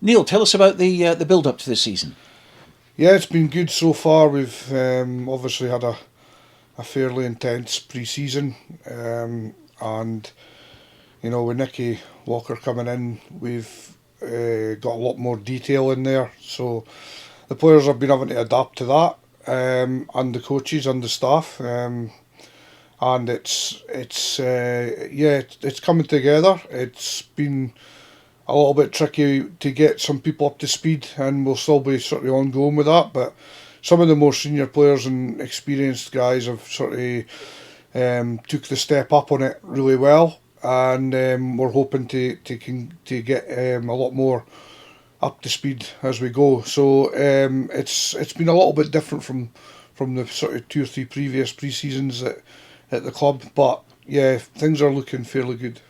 Neil, tell us about the build up to the season. Yeah, it's been good so far. We've obviously had a fairly intense pre-season, and with Nicky Walker coming in, we've got a lot more detail in there. So the players have been having to adapt to that, and the coaches and the staff, and it's coming together. It's been a little bit tricky to get some people up to speed, and we'll still be sort of ongoing with that. But some of the more senior players and experienced guys have sort of took the step up on it really well, and we're hoping to get a lot more up to speed as we go. So it's been a little bit different from the sort of 2 or 3 previous pre-seasons at the club, but yeah, things are looking fairly good.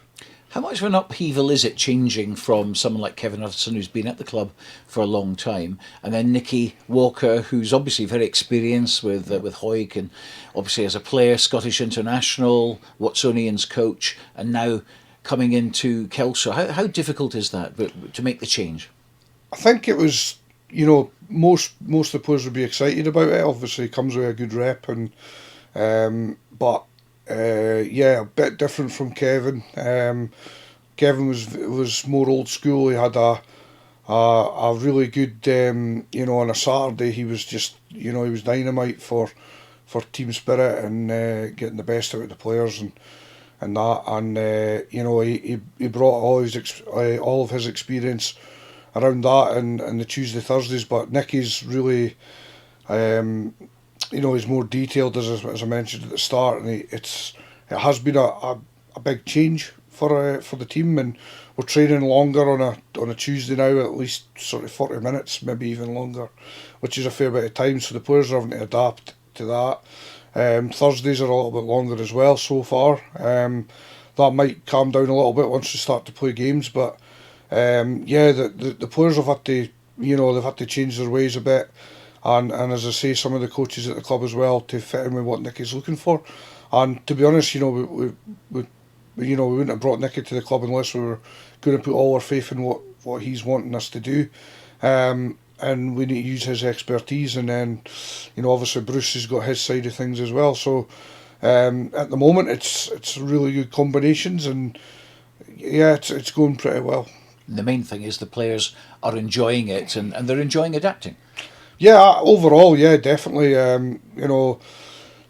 How much of an upheaval is it changing from someone like Kevin Hudson, who's been at the club for a long time, and then Nicky Walker, who's obviously very experienced with Hoyk and obviously as a player, Scottish international, Watsonian's coach, and now coming into Kelso? How difficult is that to make the change? I think it was, most of the players would be excited about it. Obviously, it comes with a good rep, and but yeah, a bit different from Kevin. Kevin was more old school. He had a really good, on a Saturday he was just, he was dynamite for team spirit and getting the best out of the players and that. And he brought all of his experience around that and the Tuesday Thursdays. But Nicky's really, he's more detailed, as I mentioned at the start, and it has been a big change for the team, and we're training longer on a Tuesday now, at least sort of 40 minutes, maybe even longer, which is a fair bit of time. So the players are having to adapt to that. Thursdays are a little bit longer as well so far. That might calm down a little bit once we start to play games, but the players have had to, they've had to change their ways a bit. And as I say, some of the coaches at the club as well to fit in with what Nicky's looking for. And to be honest, we wouldn't have brought Nicky to the club unless we were going to put all our faith in what he's wanting us to do. And we need to use his expertise. And then, obviously Bruce has got his side of things as well. So at the moment, it's really good combinations, and yeah, it's going pretty well. The main thing is the players are enjoying it and they're enjoying adapting. Yeah, overall, yeah, definitely.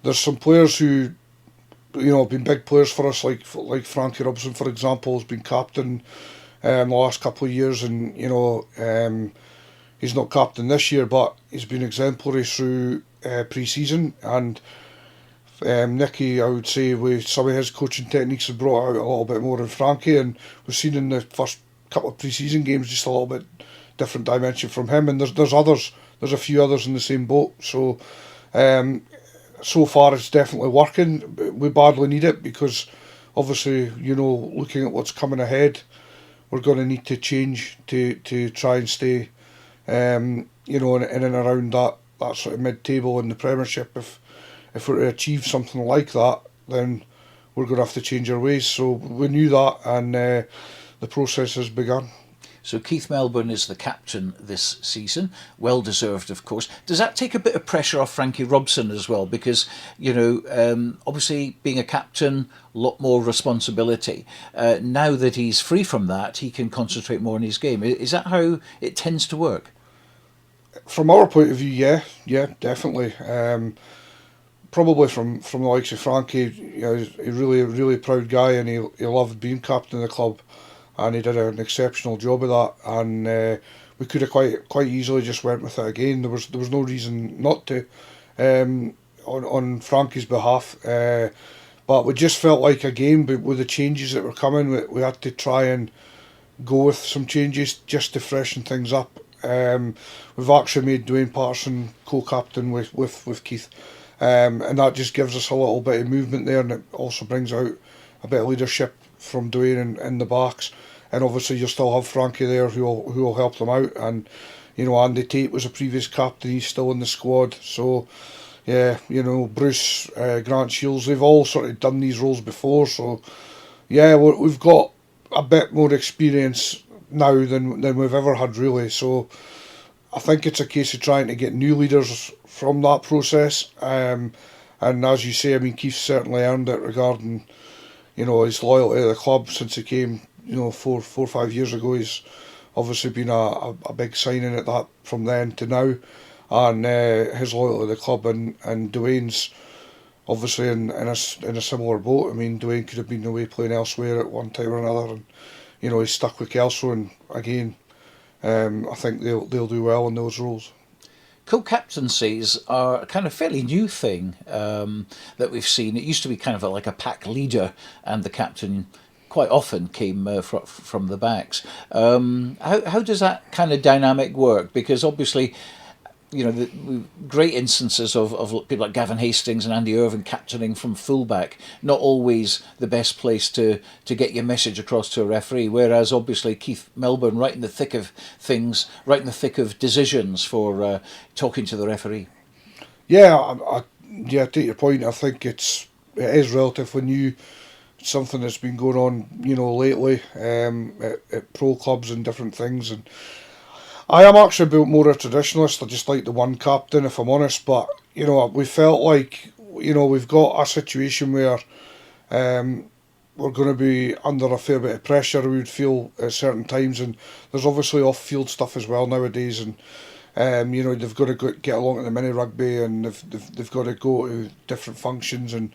There's some players who, have been big players for us, like Frankie Robson, for example, has been captain the last couple of years, and he's not captain this year, but he's been exemplary through pre-season. And Nicky, I would say, with some of his coaching techniques, has brought out a little bit more than Frankie, and we've seen in the first couple of pre-season games just a little bit different dimension from him. And there's others. There's a few others in the same boat. So, so far it's definitely working. We badly need it because, obviously, looking at what's coming ahead, we're going to need to change to try and stay, in and around that sort of mid-table in the Premiership. If we're to achieve something like that, then we're going to have to change our ways. So we knew that, and the process has begun. So Keith Melbourne is the captain this season, well deserved, of course. Does that take a bit of pressure off Frankie Robson as well? Because obviously being a captain, a lot more responsibility. Now that he's free from that, he can concentrate more on his game. Is that how it tends to work? From our point of view, yeah, definitely. Probably from the likes of Frankie, he's a really proud guy, and he loved being captain of the club. And he did an exceptional job of that, and we could have quite easily just went with it again. There was no reason not to, on Frankie's behalf, but we just felt like again, with the changes that were coming, we had to try and go with some changes just to freshen things up. We've actually made Dwayne Patterson co-captain with Keith, and that just gives us a little bit of movement there, and it also brings out a bit of leadership from Dwayne in the backs. And obviously you'll still have Frankie there who will help them out. And Andy Tate was a previous captain; he's still in the squad. So yeah, Bruce, Grant Shields, they've all sort of done these roles before. So yeah, we've got a bit more experience now than we've ever had, really. So I think it's a case of trying to get new leaders from that process. And as you say, I mean, Keith's certainly earned it regarding, his loyalty to the club since he came, 4 or 5 years ago. He's obviously been a big signing at that from then to now. And his loyalty to the club, and Dwayne's obviously in a similar boat. I mean, Dwayne could have been away playing elsewhere at one time or another, and he's stuck with Kelso, and again, I think they'll do well in those roles. Co-captaincies are a kind of fairly new thing that we've seen. It used to be kind of like a pack leader, and the captain quite often came from the backs. How does that kind of dynamic work? Because obviously, great instances of people like Gavin Hastings and Andy Irvine captaining from fullback, not always the best place to get your message across to a referee, whereas obviously Keith Melbourne, right in the thick of things, right in the thick of decisions for talking to the referee. Yeah, I take your point. I think it is relatively new. It's something that's been going on, lately at pro clubs and different things, and I am actually a bit more a traditionalist. I just like the one captain, if I'm honest. But we felt like we've got a situation where we're going to be under a fair bit of pressure. We would feel at certain times, and there's obviously off-field stuff as well nowadays. And they've got to get along to the mini rugby, and they've got to go to different functions, and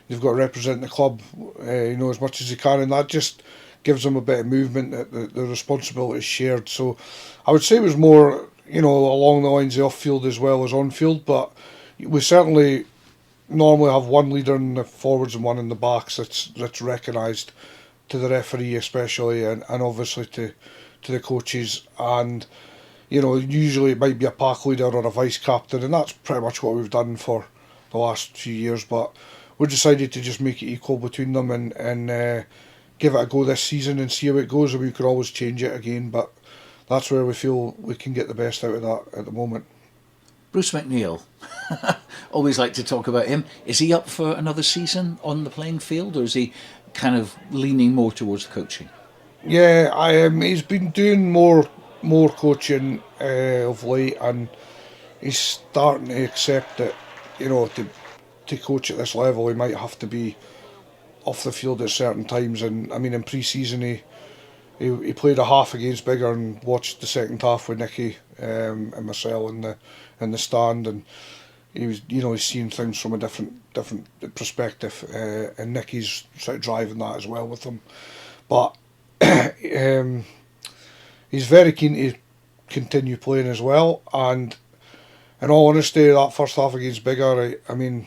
they've got to represent the club, as much as they can, and that just gives them a bit of movement, that the responsibility is shared. So I would say it was more, along the lines of off-field as well as on-field, but we certainly normally have one leader in the forwards and one in the backs that's recognised to the referee especially, and obviously to the coaches, and usually it might be a pack leader or a vice captain, and that's pretty much what we've done for the last few years, but we decided to just make it equal between them, and give it a go this season and see how it goes, and we could always change it again, but that's where we feel we can get the best out of that at the moment. Bruce McNeil, always like to talk about him. Is he up for another season on the playing field, or is he kind of leaning more towards coaching? Yeah, he's been doing more coaching of late, and he's starting to accept that, to coach at this level, he might have to be off the field at certain times. And I mean, in pre-season he played a half against Biggar and watched the second half with Nicky and Marcel in the stand, and he was he's seeing things from a different perspective, and Nicky's sort of driving that as well with him. But he's very keen to continue playing as well, and in all honesty, that first half against Biggar, I mean,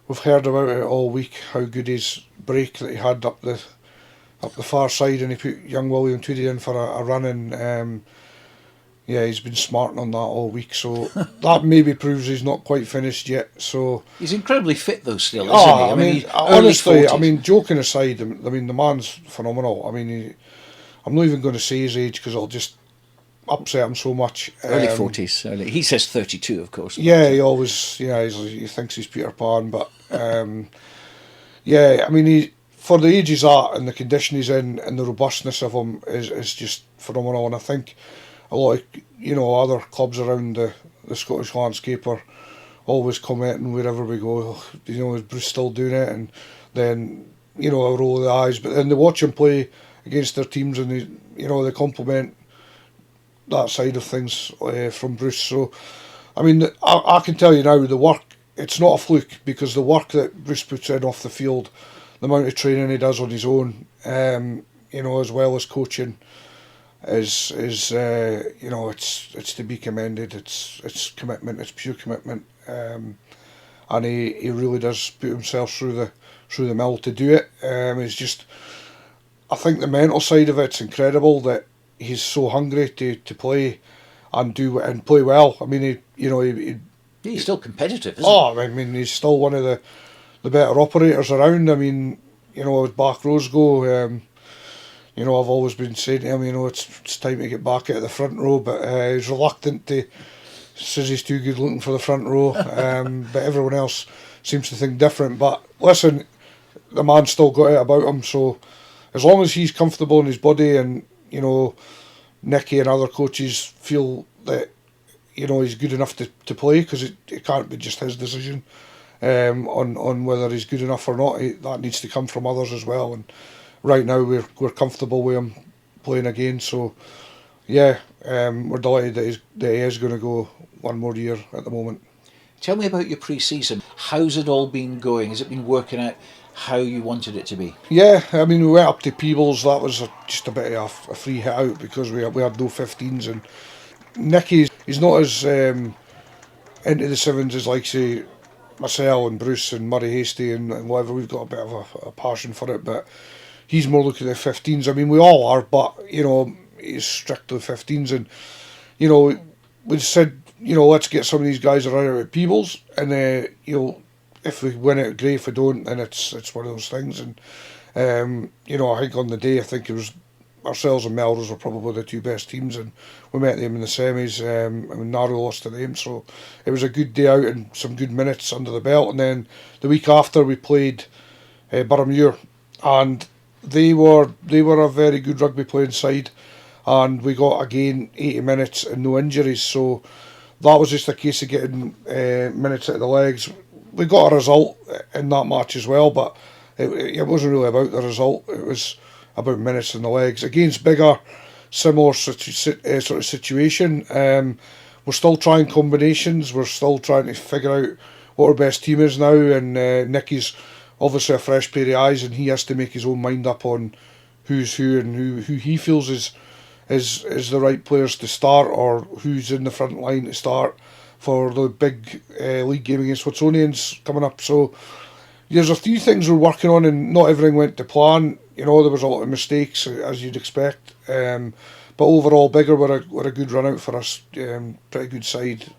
we've heard about it all week, how good his break that he had up the far side, and he put young William Tweedy in for a run, and he's been smarting on that all week, so that maybe proves he's not quite finished yet. So he's incredibly fit though still, isn't he? I mean honestly, I mean, joking aside, I mean, the man's phenomenal. I mean, I'm not even going to say his age because I'll just upset him so much. Early 40s. He says 32, of course. Yeah, he always, he thinks he's Peter Pan, but I mean, for the age he's at and the condition he's in and the robustness of him is just phenomenal. And I think a lot of other clubs around the Scottish landscape are always commenting wherever we go, is Bruce still doing it? And then a roll of the eyes, but then they watch him play against their teams, and they compliment that side of things from Bruce. So I mean, I can tell you now, the work, it's not a fluke, because the work that Bruce puts in off the field, the amount of training he does on his own, as well as coaching, is it's to be commended. It's commitment, it's pure commitment, and he really does put himself through the mill to do it. It's just, I think the mental side of it's incredible that he's so hungry to play and play well. I mean, he's still competitive, isn't he? I mean, he's still one of the better operators around. I mean, as back rows go, I've always been saying to him, it's time to get back out of the front row, but he's reluctant to, says he's too good looking for the front row, but everyone else seems to think different. But listen, the man's still got it about him, so as long as he's comfortable in his body and Nicky and other coaches feel that he's good enough to play, because it can't be just his decision on whether he's good enough or not. That needs to come from others as well. And right now we're comfortable with him playing again. So yeah, we're delighted that he is going to go one more year at the moment. Tell me about your pre-season. How's it all been going? Has it been working out how you wanted it to be? Yeah, I mean, we went up to Peebles. That was just a bit of a free hit out because we had no 15s, and he's not as into the sevens as, like, say, myself and Bruce and Murray Hasty and whatever. We've got a bit of a passion for it, but he's more looking at the 15s. I mean, we all are, but he's strictly 15s, and we said, let's get some of these guys around at Peebles, and if we win it, great. If we don't, then it's one of those things. And I think on the day, I think it was ourselves and Melrose were probably the two best teams, and we met them in the semis. Narrow lost to them, so it was a good day out and some good minutes under the belt. And then the week after, we played Boroughmuir, and they were a very good rugby playing side, and we got again 80 minutes and no injuries. So that was just a case of getting minutes out of the legs. We got a result in that match as well, but it wasn't really about the result. It was about minutes in the legs against bigger, similar sort of situation. We're still trying combinations. We're still trying to figure out what our best team is now. And Nicky's obviously a fresh pair of eyes, and he has to make his own mind up on who's who and who he feels is the right players to start, or who's in the front line to start for the big league game against Watsonians coming up. So there's a few things we're working on, and not everything went to plan. There was a lot of mistakes, as you'd expect. But overall, bigger were a good run out for us. Pretty good side.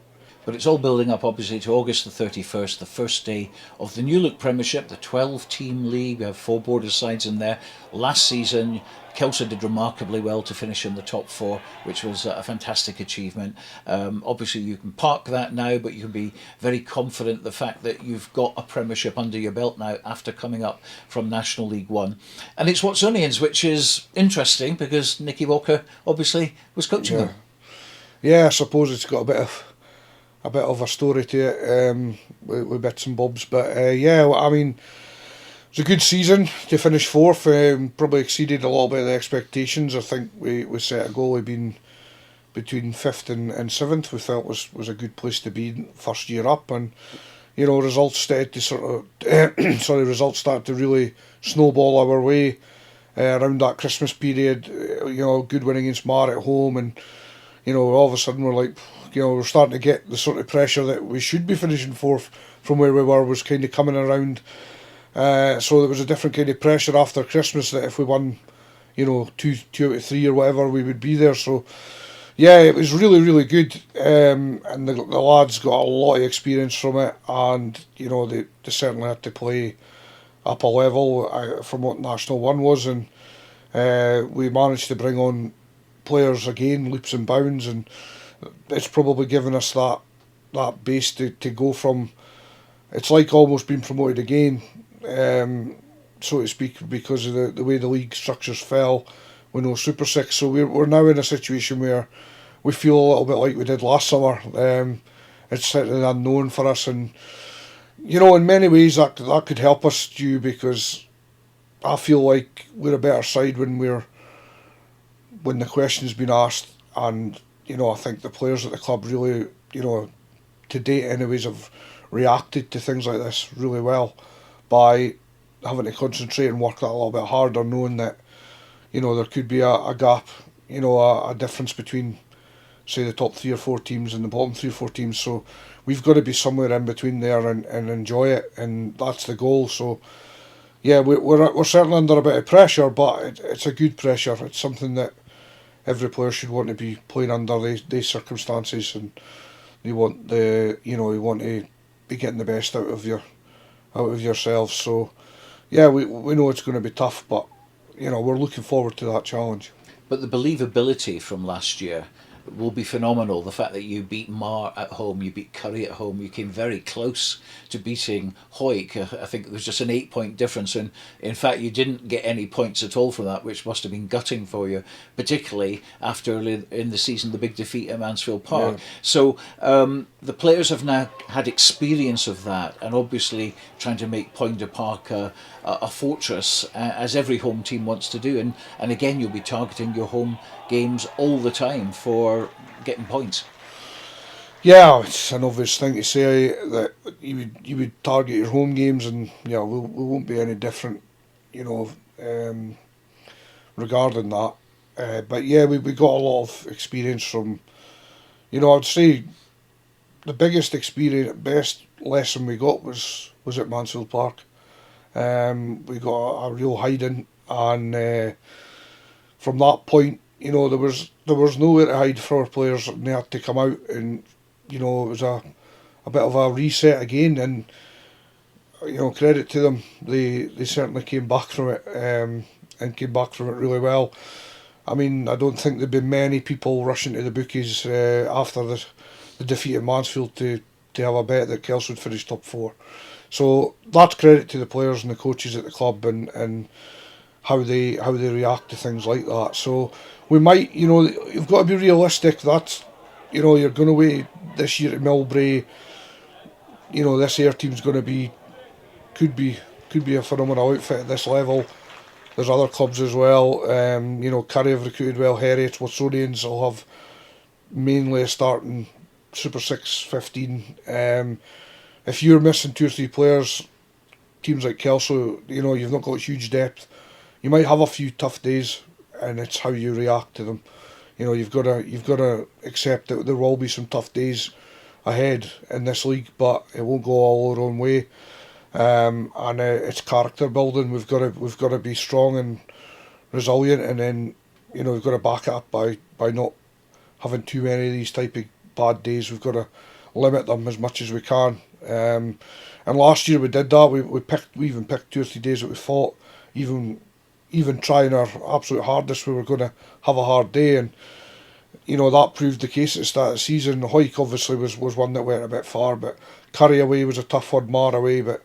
But it's all building up, obviously, to August the 31st, the first day of the New Look Premiership, the 12-team league. We have 4 border sides in there. Last season, Kelso did remarkably well to finish in the top 4, which was a fantastic achievement. Obviously, you can park that now, but you can be very confident the fact that you've got a Premiership under your belt now after coming up from National League 1. And it's Watsonians, which is interesting because Nicky Walker, obviously, was coaching them. Yeah, I suppose it's got a bit of a story to it, with bits and bobs. But I mean, it was a good season to finish 4th. Probably exceeded a little bit of the expectations. I think we set a goal of being between 5th and 7th. We felt was a good place to be first year up, and results started to results started to really snowball our way around that Christmas period. Good win against Mar at home, and all of a sudden we're like, we're starting to get the sort of pressure that we should be finishing 4th from where we were was kind of coming around. So there was a different kind of pressure after Christmas that if we won, 2 out of 3 or whatever, we would be there. So yeah, it was really, really good. And the lads got a lot of experience from it, and they certainly had to play up a level from what National 1 was, and we managed to bring on players again, leaps and bounds, and it's probably given us that base to go from. It's like almost being promoted again, so to speak, because of the way the league structures fell with no Super 6. So we're now in a situation where we feel a little bit like we did last summer. It's certainly unknown for us, and in many ways that could help us, Stu, because I feel like we're a better side when the question's been asked, and I think the players at the club really, to date anyways, have reacted to things like this really well by having to concentrate and work that a little bit harder, knowing that, there could be a gap, a difference between, say, the top 3 or 4 teams and the bottom 3 or 4 teams. So we've got to be somewhere in between there and enjoy it, and that's the goal. So yeah, we're certainly under a bit of pressure, but it's a good pressure. It's something that every player should want to be playing under these circumstances, and you want to be getting the best out of yourselves. So yeah, we know it's going to be tough, but we're looking forward to that challenge. But the believability from last year, will be phenomenal. The fact that you beat Mar at home, you beat Curry at home, you came very close to beating Hoyk. I think it was just an 8 point difference, and in fact you didn't get any points at all from that, which must have been gutting for you, particularly after early in the season the big defeat at Mansfield Park. Yeah. So the players have now had experience of that, and obviously trying to make Poynter Park a fortress, as every home team wants to do. And again, you'll be targeting your home games all the time for getting points. Yeah, it's an obvious thing to say that you would target your home games, and yeah, we won't be any different, you know, regarding that. But yeah, we got a lot of experience from, I'd say the biggest experience, best lesson we got was at Mansfield Park. We got a real hiding, and from that point, there was nowhere to hide for our players, and they had to come out, and it was a bit of a reset again, and credit to them, they certainly came back from it, and came back from it really well. I mean, I don't think there'd been many people rushing to the bookies after the defeat at Mansfield to have a bet that Kelso would finish top four. So that's credit to the players and the coaches at the club, and how they react to things like that. So we might, you've got to be realistic. That's, you're going away this year at Millbrae. This Ayr team's going to be could be a phenomenal outfit at this level. There's other clubs as well. Curry have recruited well. Heriot, Watsonians will have mainly a starting Super 6 15. If you're missing 2 or 3 players, teams like Kelso, you've not got huge depth. You might have a few tough days, and it's how you react to them. You've got to accept that there will be some tough days ahead in this league, but it won't go all our own way. And it's character building. We've got to be strong and resilient, and then we've got to back it up by not having too many of these type of bad days. We've got to limit them as much as we can. And last year we did that. We even picked 2 or 3 days that we fought, even trying our absolute hardest. We were going to have a hard day, and that proved the case at the start of the season. Hoyk obviously was one that went a bit far, but Curry away was a tough one, Mar away, but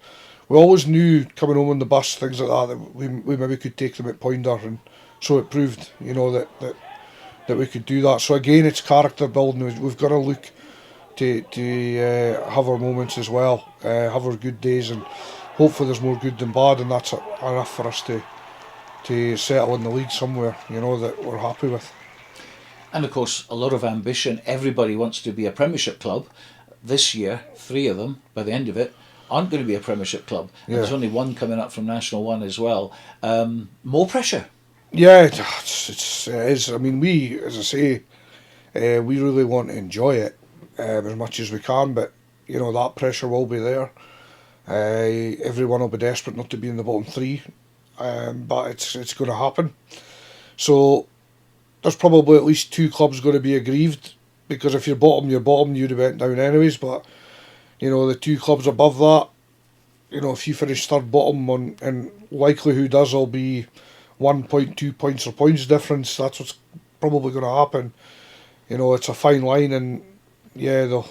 we always knew coming home on the bus, things like that we maybe could take them at Poynter, and so it proved, that we could do that. So again, it's character building. We've got to look to have our moments as well, have our good days, and hopefully there's more good than bad, and that's enough for us to settle in the league somewhere, that we're happy with. And of course, a lot of ambition. Everybody wants to be a Premiership club. This year, 3 of them, by the end of it, aren't going to be a Premiership club. And there's only one coming up from National 1 as well. More pressure. Yeah, it is. I mean, as I say, we really want to enjoy it as much as we can, but, that pressure will be there. Everyone will be desperate not to be in the bottom 3, but it's going to happen. So there's probably at least 2 clubs going to be aggrieved, because if you're bottom, you'd have went down anyways. But the 2 clubs above that, if you finish third bottom, and likely who does will be 1 point, 2 points or points difference. That's what's probably going to happen. It's a fine line, and yeah,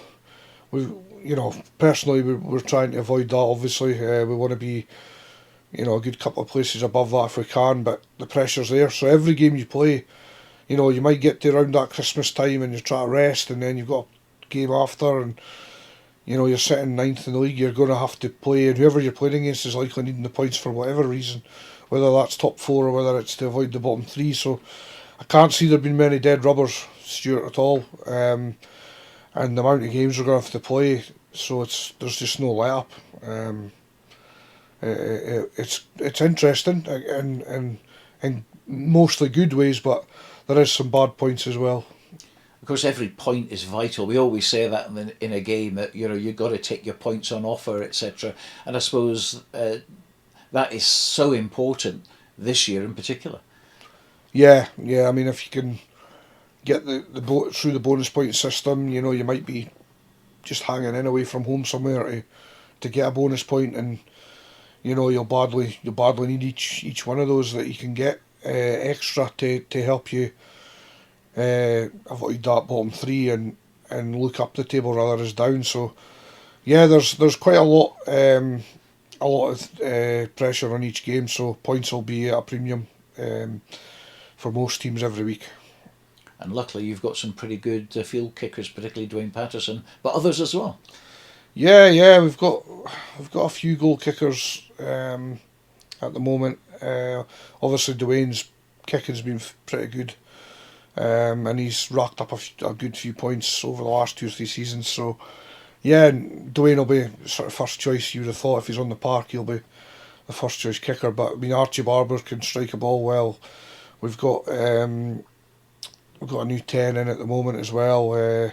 personally we're trying to avoid that. Obviously, we want to be a good couple of places above that if we can, but the pressure's there. So every game you play, you might get to around that Christmas time and you try to rest, and then you've got a game after, and you're sitting 9th in the league. You're going to have to play, and whoever you're playing against is likely needing the points for whatever reason, whether that's top 4 or whether it's to avoid the bottom 3. So I can't see there being many dead rubbers, Stuart, at all. And the amount of games we're going to have to play, so there's just no let up. It's interesting, and in mostly good ways, but there is some bad points as well. Of course, every point is vital. We always say that in a game, that you've got to take your points on offer, etc. And I suppose that is so important this year in particular. Yeah. I mean, if you can get through the bonus point system, you might be just hanging in away from home somewhere to get a bonus point, and you'll badly need each one of those that you can get extra to help you avoid that bottom three and look up the table rather as down. So yeah, there's quite a lot of pressure on each game. So points will be at a premium for most teams every week. And luckily, you've got some pretty good field kickers, particularly Dwayne Patterson, but others as well. Yeah, we've got a few goal kickers at the moment. Obviously, Dwayne's kicking's been pretty good, and he's racked up a good few points over the last 2 or 3 seasons. So, yeah, Dwayne will be sort of first choice. You would have thought if he's on the park, he'll be the first choice kicker. But I mean, Archie Barber can strike a ball well. We've got a new 10 in at the moment as well.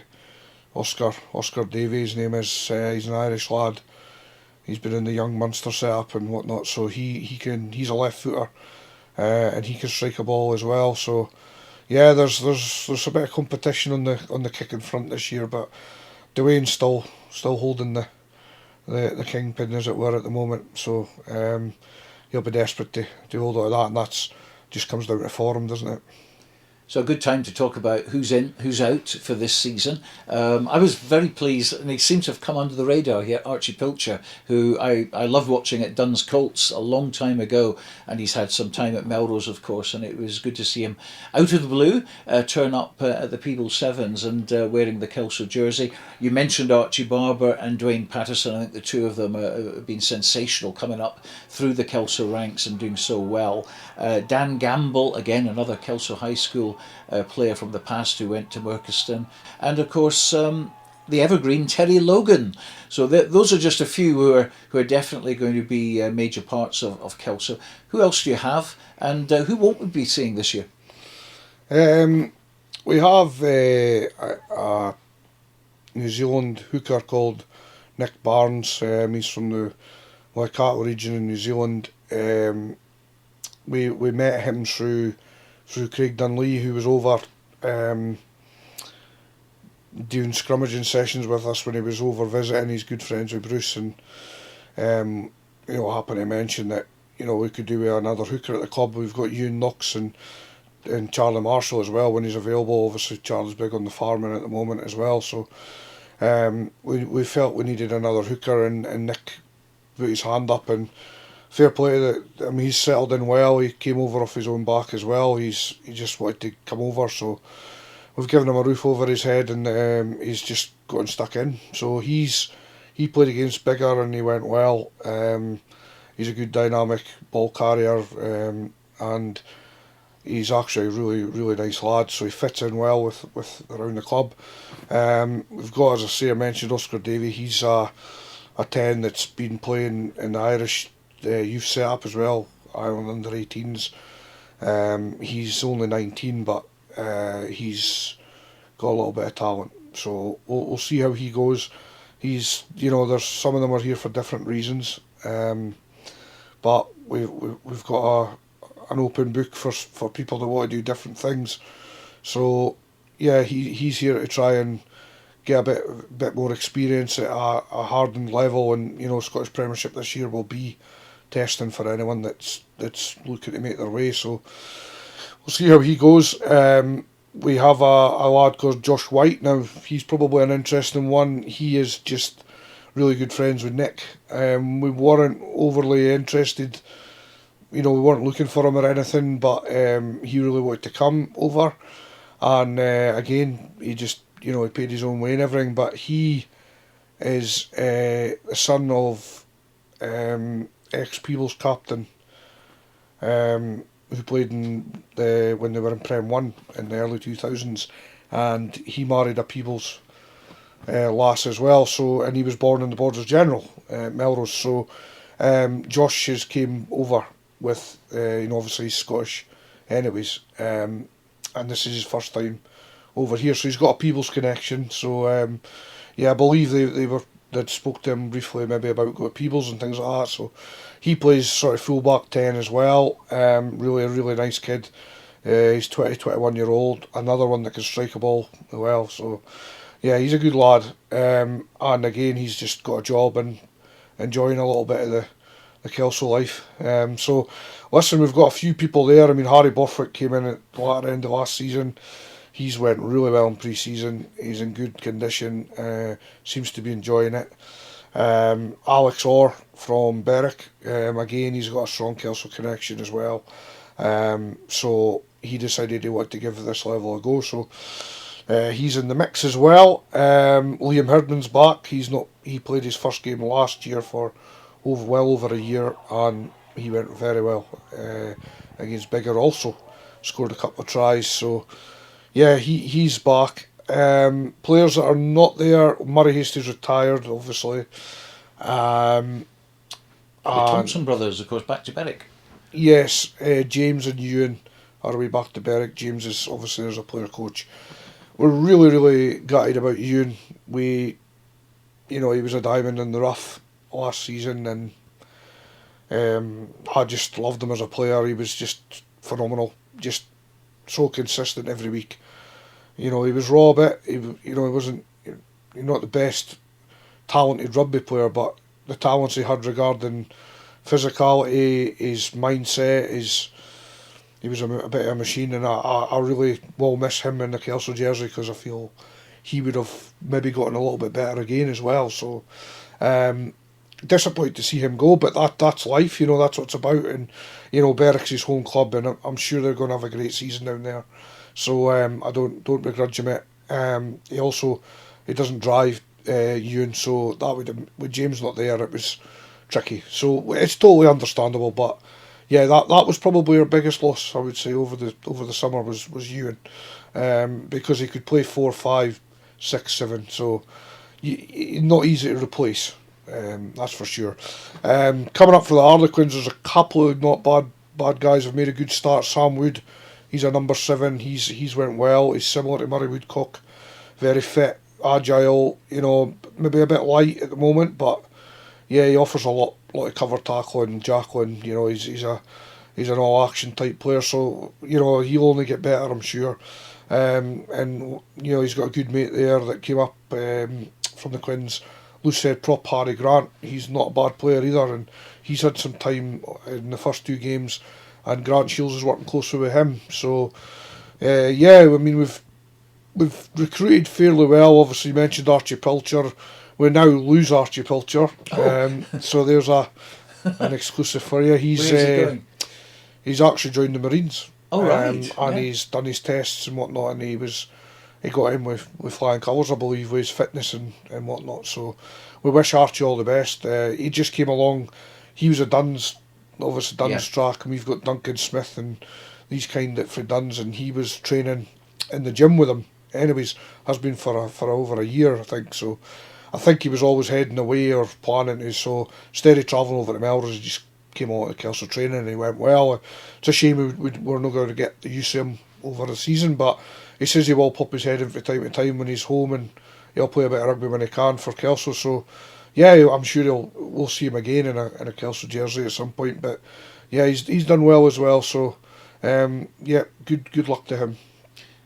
Oscar Davies, his name is. He's an Irish lad. He's been in the young Munster setup and whatnot, so he's a left footer, and he can strike a ball as well. So yeah, there's a bit of competition on the kicking front this year, but Dwayne's still holding the kingpin, as it were, at the moment. So he'll be desperate to hold on to that, and that's just comes down to form, doesn't it? So a good time to talk about who's in, who's out for this season. I was very pleased, and he seems to have come under the radar here, Archie Pilcher, who I loved watching at Duns Colts a long time ago, and he's had some time at Melrose, of course, and it was good to see him out of the blue turn up at the People's Sevens and wearing the Kelso jersey. You mentioned Archie Barber and Dwayne Patterson. I think the two of them have been sensational coming up through the Kelso ranks and doing so well. Dan Gamble, again, another Kelso High School player from the past who went to Merchiston, and of course the evergreen Terry Logan. So those are just a few who are definitely going to be major parts of Kelso. Who else do you have, and who won't we be seeing this year? We have a New Zealand hooker called Nick Barnes. He's from the Waikato region in New Zealand. We met him through Craig Dunlea, who was over doing scrummaging sessions with us when he was over visiting. He's good friends with Bruce, and happened to mention that we could do with another hooker at the club. We've got Ewan Knox and Charlie Marshall as well when he's available. Obviously, Charlie's big on the farming at the moment as well, so we felt we needed another hooker, and Nick put his hand up, and fair play that. I mean, he's settled in well. He came over off his own back as well. He just wanted to come over, so we've given him a roof over his head, and he's just gotten stuck in. So he played against Bigger and he went well. He's a good dynamic ball carrier, and he's actually a really, really nice lad. So he fits in well with around the club. We've got, as I say, I mentioned Oscar Davey. He's a 10 that's been playing in the Irish youth setup as well, Ireland under 18s. He's only 19, but he's got a little bit of talent. So we'll see how he goes. He's there's some of them are here for different reasons, but we've got an open book for people that want to do different things. So yeah, he's here to try and get a bit more experience at a hardened level, and Scottish Premiership this year will be testing for anyone that's looking to make their way. So we'll see how he goes. We have a lad called Josh White. Now he's probably an interesting one. He is just really good friends with Nick. We weren't overly interested. We weren't looking for him or anything, but he really wanted to come over, and again he just he paid his own way and everything. But he is the son of ex-Peebles captain, who played when they were in Prem 1 in the early 2000s, and he married a Peebles lass as well. So, and he was born in the Borders General, Melrose. So Josh has came over with obviously he's Scottish anyways, and this is his first time over here, so he's got a Peebles connection. So I believe they'd spoke to him briefly maybe about going to Peebles and things like that. So he plays sort of fullback 10 as well. Really a really nice kid. He's 21 year old, another one that can strike a ball well. So yeah, he's a good lad, and again he's just got a job and enjoying a little bit of the Kelso life. So listen, we've got a few people there. I mean, Harry Borthwick came in at the latter end of last season. He's went really well in pre-season. He's in good condition. Seems to be enjoying it. Alex Orr from Berwick. Again, he's got a strong Kelso connection as well. So he decided he wanted to give this level a go. So he's in the mix as well. Liam Herdman's back. He played his first game last year for well over a year, and he went very well against Biggar. Also scored a couple of tries. So yeah, he's back. Players that are not there, Murray Hastie's retired, obviously. The Thompson brothers, of course, back to Berwick. Yes, James and Ewan are away back to Berwick. James is obviously there's a player coach. We're really, really gutted about Ewan. He was a diamond in the rough last season, and I just loved him as a player. He was just phenomenal, just so consistent every week. He was raw a bit. He wasn't not the best talented rugby player, but the talents he had regarding physicality, his mindset, he was a bit of a machine, and I really will miss him in the Kelso jersey, because I feel he would have maybe gotten a little bit better again as well. So disappointed to see him go, but that's life. That's what it's about, and Berwick's his home club, and I'm sure they're going to have a great season down there. So I don't begrudge him it. He doesn't drive Ewan, so that with James not there, it was tricky. So it's totally understandable, but yeah, that was probably our biggest loss, I would say, over the summer was Ewan, because he could play 4, 5, 6, 7. So not easy to replace. That's for sure. Coming up for the Harlequins, there's a couple of not bad guys have made a good start. Sam Wood, he's a number 7. He's went well. He's similar to Murray Woodcock, very fit, agile. Maybe a bit light at the moment, but yeah, he offers a lot of cover tackling, jackling. He's an all action type player. So he'll only get better, I'm sure. And he's got a good mate there that came up from the Quins. Loose head prop Harry Grant. He's not a bad player either, and he's had some time in the first 2 games, and Grant Shields is working closely with him. So we've recruited fairly well. Obviously, you mentioned Archie Pilcher. We now lose Archie Pilcher. So there's an exclusive for you. Where's he going? He's actually joined the Marines. Oh, right. And he's done his tests and whatnot, and he got in with flying colours, I believe, with his fitness and whatnot. So we wish Archie all the best. He just came along. He was a Duns track, and we've got Duncan Smith and these kind for Duns, and he was training in the gym with him. Anyways, has been for over a year, I think. So I think he was always heading away or planning to. So instead of travelling over to Melrose, he just came on to Kelso training, and he went well. It's a shame we're not going to get the use of him over the season, but he says he will pop his head in from time to time when he's home, and he'll play a bit of rugby when he can for Kelso. So yeah, I'm sure we'll see him again in a Kelso jersey at some point. But yeah, he's done well as well. So good luck to him.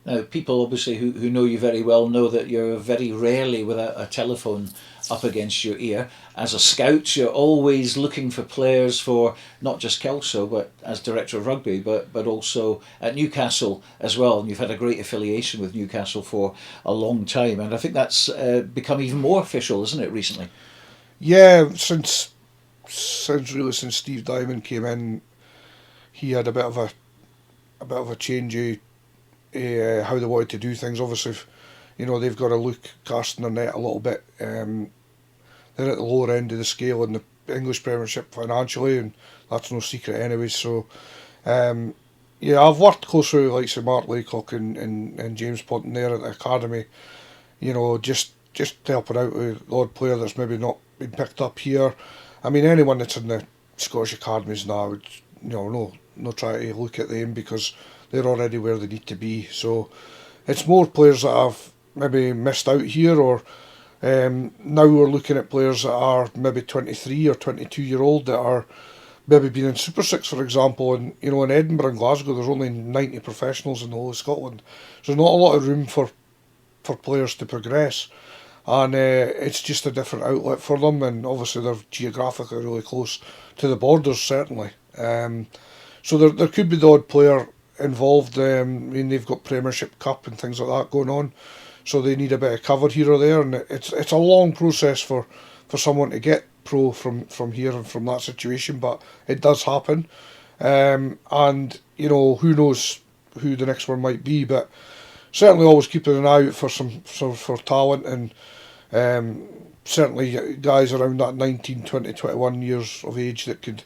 Now, people obviously who know you very well know that you're very rarely without a telephone up against your ear. As a scout, you're always looking for players for not just Kelso, but as director of rugby, but also at Newcastle as well. And you've had a great affiliation with Newcastle for a long time, and I think that's become even more official, isn't it, recently? Yeah, since Steve Diamond came in, he had a bit of a change of how they wanted to do things. Obviously, they've got to look casting their net a little bit. They're at the lower end of the scale in the English Premiership financially, and that's no secret anyway. So, I've worked closely with likes of Mark Laycock and James Ponton there at the academy. Just helping out with the odd player that's maybe not been picked up here. I mean, anyone that's in the Scottish academies now, would no try to look at them, because they're already where they need to be. So it's more players that have maybe missed out here, or now we're looking at players that are maybe 23 or 22-year-old that are maybe been in Super 6, for example. And in Edinburgh and Glasgow, there's only 90 professionals in the whole of Scotland. So there's not a lot of room for players to progress, and it's just a different outlet for them. And obviously they're geographically really close to the borders, certainly. So there could be the odd player involved. I mean, they've got Premiership Cup and things like that going on, so they need a bit of cover here or there, and it's a long process for someone to get pro from here and from that situation, but it does happen. And who knows who the next one might be, but certainly always keeping an eye out for talent, and certainly guys around that 19, 20, 21 years of age that could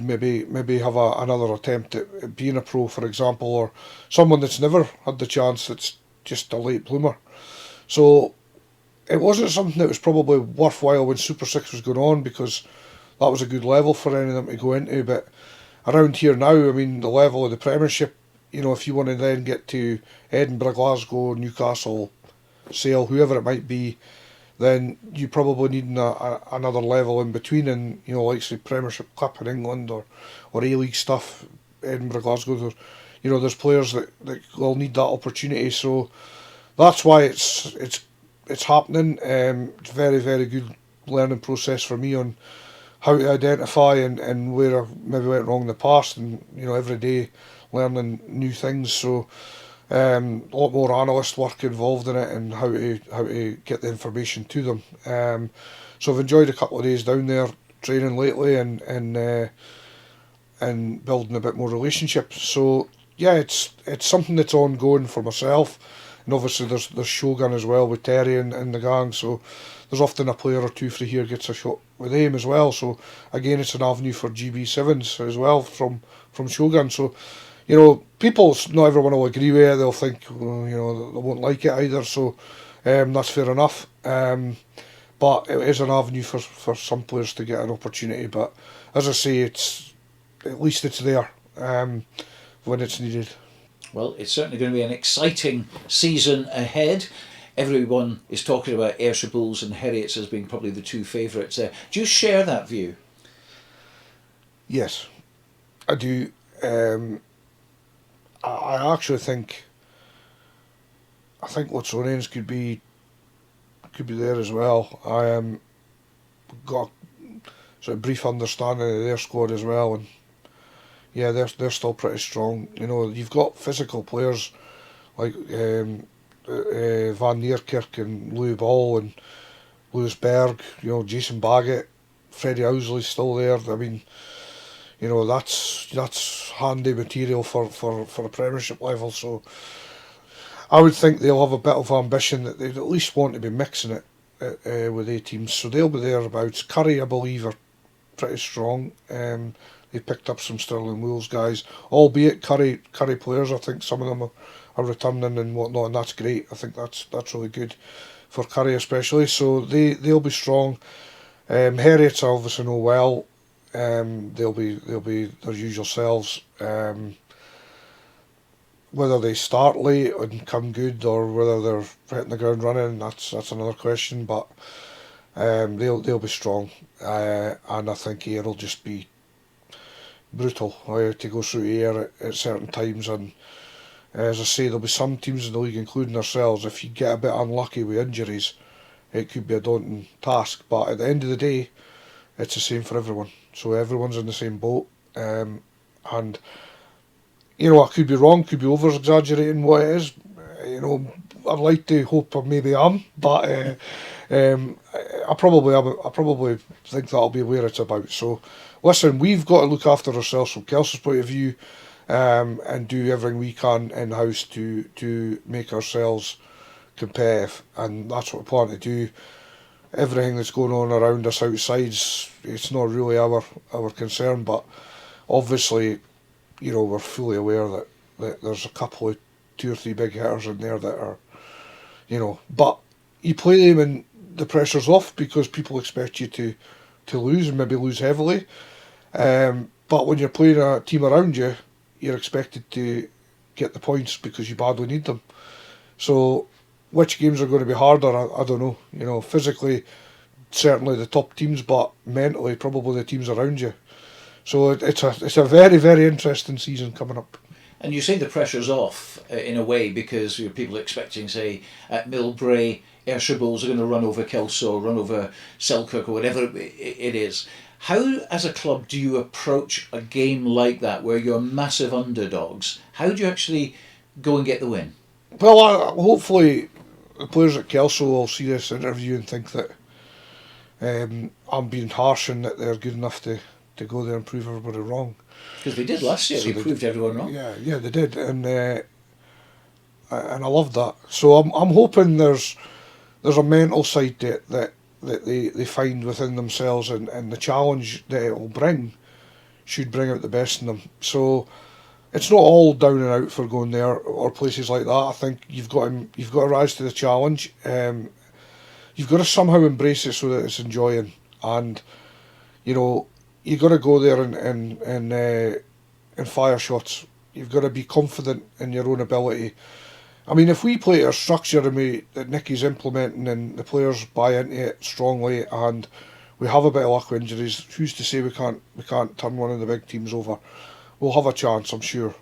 maybe have another attempt at being a pro, for example, or someone that's never had the chance, that's just a late bloomer. So it wasn't something that was probably worthwhile when Super 6 was going on, because that was a good level for any of them to go into. But around here now, I mean, the level of the Premiership, if you want to then get to Edinburgh, Glasgow, Newcastle, Sale, whoever it might be, then you probably need another level in between, and like say Premiership Cup in England or A-League stuff, Edinburgh, Glasgow. There's players that will need that opportunity. So that's why it's happening. It's a very, very good learning process for me on how to identify and where I maybe went wrong in the past, and every day learning new things. So a lot more analyst work involved in it, and how to get the information to them. So I've enjoyed a couple of days down there training lately, and building a bit more relationships. So yeah, it's something that's ongoing for myself, and obviously there's Shogun as well with Terry and the gang. So there's often a player or two for here gets a shot with him as well. So again, it's an avenue for GB7s as well from Shogun. So people, not everyone will agree with it. They'll think, well, they won't like it either. So that's fair enough. But it is an avenue for some players to get an opportunity. But as I say, at least it's there when it's needed. Well, it's certainly going to be an exciting season ahead. Everyone is talking about Ayrshire Bulls and Heriots as being probably the two favourites there. Do you share that view? Yes, I do. I actually think Lotsoanians could be there as well. I got a sort of brief understanding of their squad as well, and yeah, they're still pretty strong. You've got physical players like Van Neerkerk and Louis Ball and Lewis Berg. Jason Baggett, Freddie Owsley's still there. I mean, that's handy material for a Premiership level. So I would think they'll have a bit of ambition, that they'd at least want to be mixing it with A teams. So they'll be thereabouts. Curry, I believe, are pretty strong. They picked up some Stirling Wools guys, albeit Curry players. I think some of them are returning and whatnot, and that's great. I think that's really good for Curry especially. So they'll be strong. Heriots I obviously know well. They'll be their usual selves. Whether they start late and come good, or whether they're hitting the ground running, that's another question. But they'll be strong, and I think Ayr will just be brutal to go through Ayr at certain times. And as I say, there'll be some teams in the league, including ourselves, if you get a bit unlucky with injuries, it could be a daunting task. But at the end of the day, it's the same for everyone. So everyone's in the same boat. And I could be wrong, could be over-exaggerating what it is. I'd like to hope I maybe am, but I probably am. I probably think that'll be where it's about. So listen, we've got to look after ourselves from Kelso's point of view, and do everything we can in-house to make ourselves competitive, and that's what we plan to do. Everything that's going on around us outside, it's not really our concern, but obviously, we're fully aware that there's a couple of 2 or 3 big hitters in there that are, but you play them and the pressure's off, because people expect you to lose, and maybe lose heavily. But when you're playing a team around you, you're expected to get the points because you badly need them. So which games are going to be harder, I don't know. Physically, certainly the top teams, but mentally, probably the teams around you. So it's a very, very interesting season coming up. And you say the pressure's off in a way, because people are expecting, say, at Millbrae, Ayrshire Bulls are going to run over Kelso, run over Selkirk, or whatever it is. How, as a club, do you approach a game like that where you're massive underdogs? How do you actually go and get the win? Well, hopefully the players at Kelso will see this interview and think that I'm being harsh and that they're good enough to go there and prove everybody wrong. Because they did last year, So they proved everyone wrong. Yeah, they did, and I loved that. So I'm hoping there's a mental side to it that they find within themselves, and the challenge that it will bring should bring out the best in them. So it's not all down and out for going there or places like that. I think you've got to rise to the challenge. You've got to somehow embrace it so that it's enjoying, and you've got to go there and fire shots. You've got to be confident in your own ability. I mean, if we play our structure that Nicky's implementing and the players buy into it strongly, and we have a bit of luck with injuries, who's to say we can't turn one of the big teams over? We'll have a chance, I'm sure.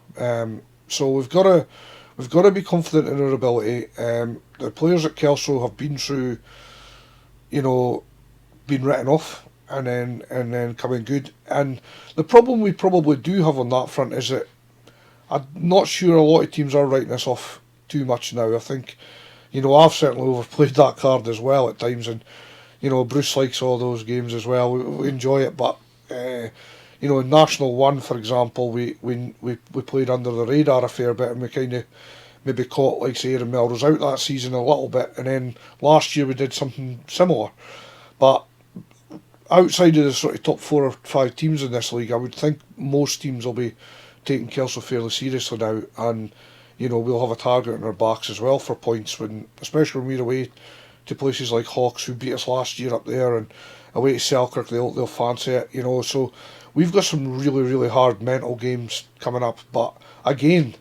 So we've got to be confident in our ability. The players at Kelso have been through, being written off and then coming good. And the problem we probably do have on that front is that I'm not sure a lot of teams are writing us off too much now. I think, I've certainly overplayed that card as well at times, and Bruce likes all those games as well. We enjoy it, but in National 1, for example, we played under the radar a fair bit, and we kind of maybe caught, like say, Aaron Melrose out that season a little bit, and then last year we did something similar. But outside of the sort of top 4 or 5 teams in this league, I would think most teams will be taking Kelso fairly seriously now, and we'll have a target on our backs as well for points, especially when we're away to places like Hawks, who beat us last year up there, and away to Selkirk, they'll fancy it, so we've got some really, really hard mental games coming up. But again,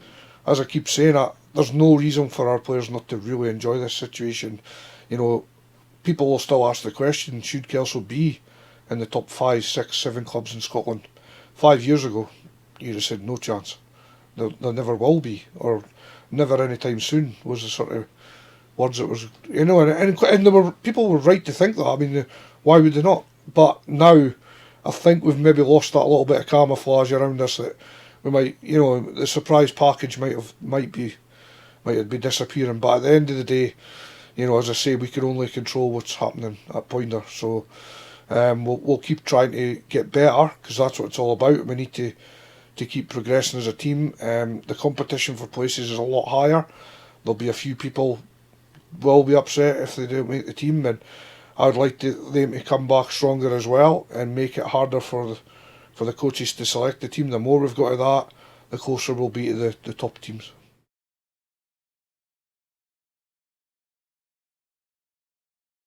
as I keep saying, there's no reason for our players not to really enjoy this situation. People will still ask the question, should Kelso be in the top 5, 6, 7 clubs in Scotland? 5 years ago, you'd have said no chance. There never will be, or never anytime soon, was the sort of words that was, and people were right to think that. I mean, why would they not? But now, I think we've maybe lost that little bit of camouflage around us, that we might, the surprise package might be disappearing. But at the end of the day, as I say, we can only control what's happening at Pointer. So we'll keep trying to get better, because that's what it's all about. We need to keep progressing as a team. The competition for places is a lot higher. There'll be a few people will be upset if they don't make the team, and I'd like them to come back stronger as well and make it harder for the coaches to select the team. The more we've got of that, the closer we'll be to the top teams.